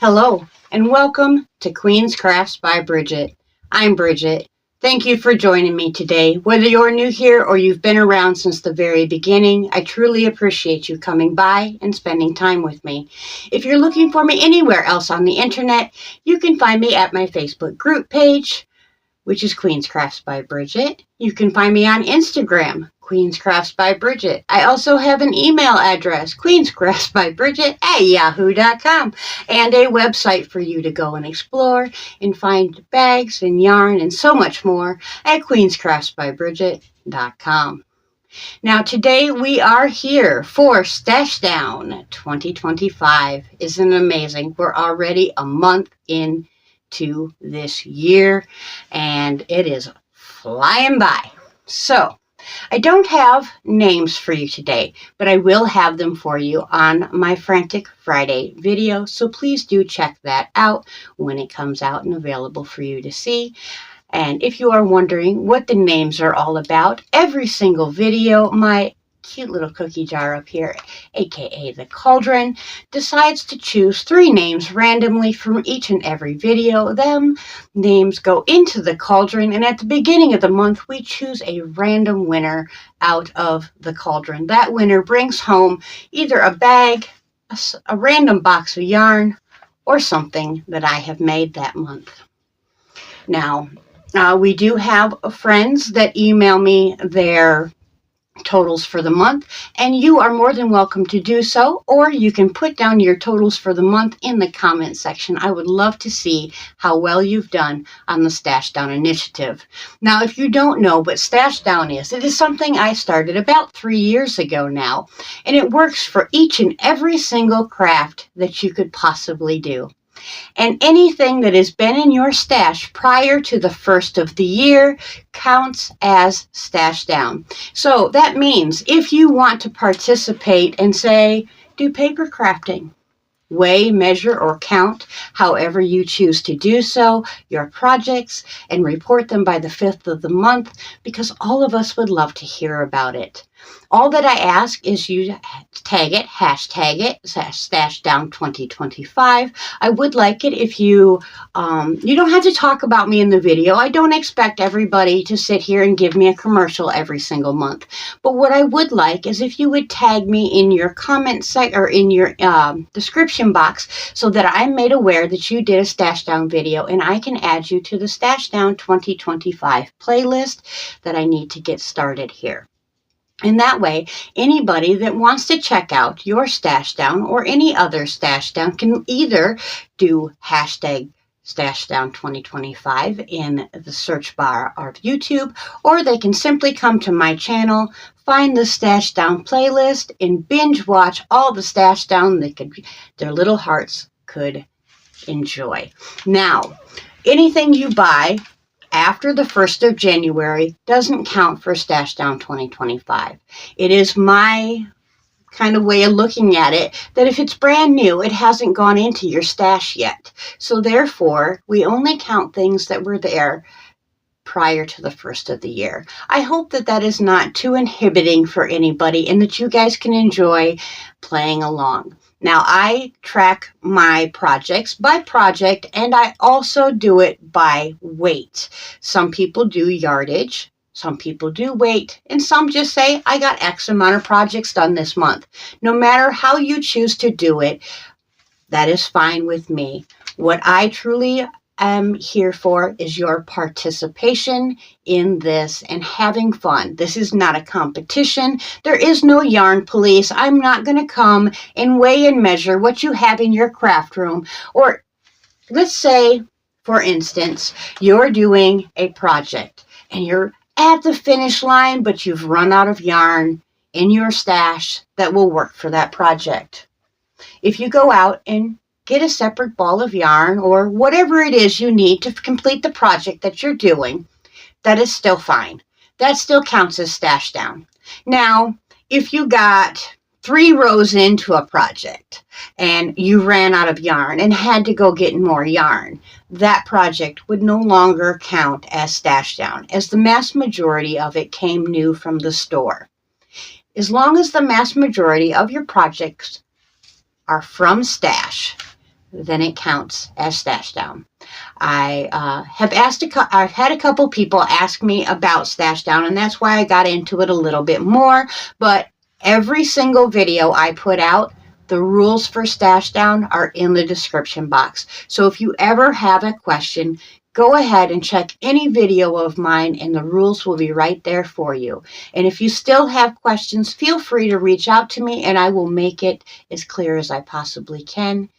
Hello, and welcome to Queen's Crafts by Bridget. I'm Bridget. Thank you for joining me today. Whether you're new here or you've been around since the very beginning, I truly appreciate you coming by and spending time with me. If you're looking for me anywhere else on the internet, you can find me at my Facebook group page, which is Queen's Crafts by Bridget. You can find me on Instagram, Queen's Crafts by Bridget. I also have an email address, queenscraftsbybridget@yahoo.com, and a website for you to go and explore and find bags and yarn and so much more at queenscraftsbybridget.com. Now today we are here for Stash Down 2025. Isn't it amazing? We're already a month into this year and it is flying by. So I don't have names for you today, but I will have them for you on my Frantic Friday video. So please do check that out when it comes out and available for you to see. And if you are wondering what the names are all about, every single video, my cute little cookie jar up here, aka the cauldron, decides to choose 3 names randomly from each and every video. Them names go into the cauldron, and at the beginning of the month we choose a random winner out of the cauldron. That winner brings home either a bag, a random box of yarn, or something that I have made that month. Now, we do have friends that email me their totals for the month, and you are more than welcome to do so, or you can put down your totals for the month in the comment section. I would love to see how well you've done on the Stash Down initiative. Now, if you don't know what Stash Down is, it is something I started about 3 years ago now, and it works for each and every single craft that you could possibly do. And anything that has been in your stash prior to the first of the year counts as Stash Down. So that means if you want to participate and say, do paper crafting, weigh, measure, or count, however you choose to do so, your projects, and report them by the 5th of the month, because all of us would love to hear about it. All that I ask is you tag it, hashtag it, Stash Down 2025. I would like it if you don't have to talk about me in the video. I don't expect everybody to sit here and give me a commercial every single month. But what I would like is if you would tag me in your comment section or in your description box, so that I'm made aware that you did a Stash Down video and I can add you to the Stash Down 2025 playlist that I need to get started here. And that way, anybody that wants to check out your Stash Down or any other Stash Down can either do hashtag Stash Down 2025 in the search bar of YouTube, or they can simply come to my channel, find the Stash Down playlist, and binge watch all the Stash Down that their little hearts could enjoy. Now, anything you buy after the 1st of January doesn't count for Stash Down 2025. It is my kind of way of looking at it, that if it's brand new, it hasn't gone into your stash yet. So therefore, we only count things that were there prior to the 1st of the year. I hope that that is not too inhibiting for anybody and that you guys can enjoy playing along. Now, I track my projects by project, and I also do it by weight. Some people do yardage, some people do weight, and some just say, I got X amount of projects done this month. No matter how you choose to do it, that is fine with me. What I truly am here for is your participation in this and having fun. This is not a competition. There is no yarn police. I'm not going to come and weigh and measure what you have in your craft room. Or let's say, for instance, you're doing a project and you're at the finish line, but you've run out of yarn in your stash that will work for that project. If you go out and get a separate ball of yarn or whatever it is you need to complete the project that you're doing, that is still fine. That still counts as Stash Down. Now, if you got 3 rows into a project and you ran out of yarn and had to go get more yarn, that project would no longer count as Stash Down, as the mass majority of it came new from the store. As long as the mass majority of your projects are from stash, then it counts as stash down. I've had a couple people ask me about stash down, and that's why I got into it a little bit more. But every single video I put out, the rules for stash down are in the description box. So if you ever have a question, go ahead and check any video of mine, and the rules will be right there for you. And if you still have questions, feel free to reach out to me, and I will make it as clear as I possibly can,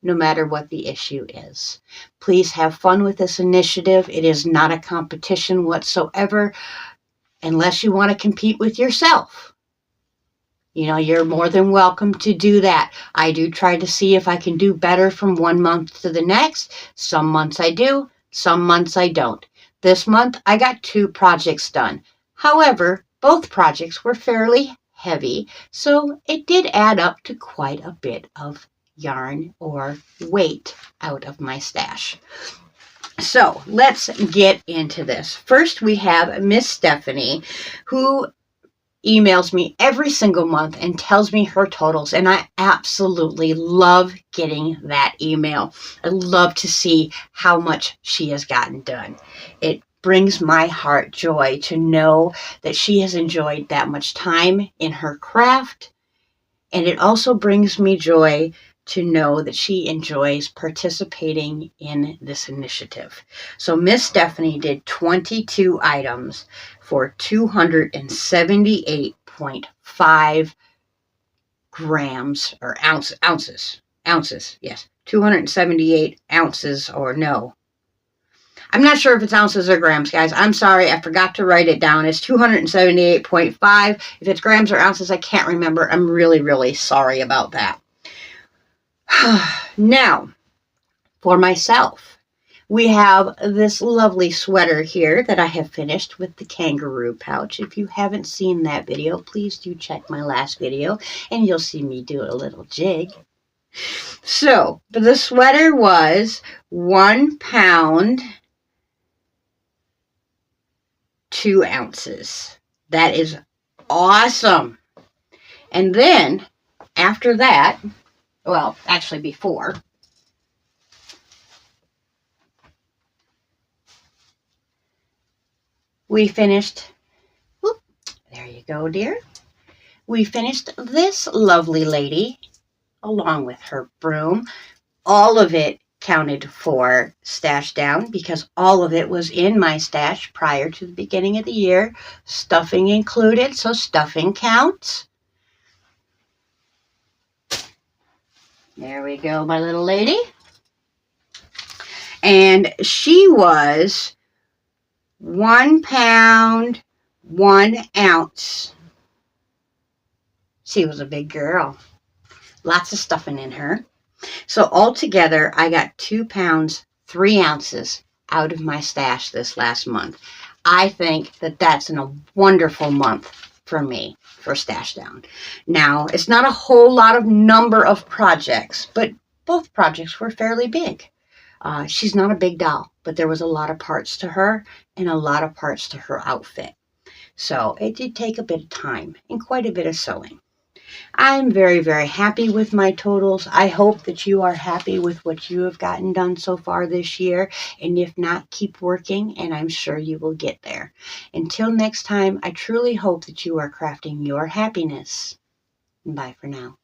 no matter what the issue is. Please have fun with this initiative. It is not a competition whatsoever, unless you want to compete with yourself. You know, you're more than welcome to do that. I do try to see if I can do better from one month to the next. Some months I do, some months I don't. This month I got 2 projects done. However, both projects were fairly heavy, so it did add up to quite a bit of yarn or weight out of my stash. So let's get into this. First, we have Miss Stephanie, who emails me every single month and tells me her totals, and I absolutely love getting that email. I love to see how much she has gotten done. It brings my heart joy to know that she has enjoyed that much time in her craft, and it also brings me joy to know that she enjoys participating in this initiative. So Miss Stephanie did 22 items for 278.5 grams, or ounces, yes, 278 ounces, or no. I'm not sure if it's ounces or grams, guys. I'm sorry, I forgot to write it down. It's 278.5. If it's grams or ounces, I can't remember. I'm really, really sorry about that. Now, for myself, we have this lovely sweater here that I have finished with the kangaroo pouch. If you haven't seen that video, please do check my last video, and you'll see me do a little jig. So, the sweater was 1 pound, 2 ounces. That is awesome. And then, after that, well, actually before, we finished, whoop, there you go, dear. We finished this lovely lady along with her broom. All of it counted for stash down because all of it was in my stash prior to the beginning of the year. Stuffing included, so stuffing counts. There we go, my little lady. And she was 1 pound, 1 ounce. She was a big girl. Lots of stuffing in her. So altogether, I got 2 pounds, 3 ounces out of my stash this last month. I think that that's a wonderful month for me for stash down. Now, it's not a whole lot of number of projects, but both projects were fairly big. She's not a big doll, but there was a lot of parts to her and a lot of parts to her outfit. So it did take a bit of time and quite a bit of sewing. I'm very, very happy with my totals. I hope that you are happy with what you have gotten done so far this year. And if not, keep working, and I'm sure you will get there. Until next time, I truly hope that you are crafting your happiness. Bye for now.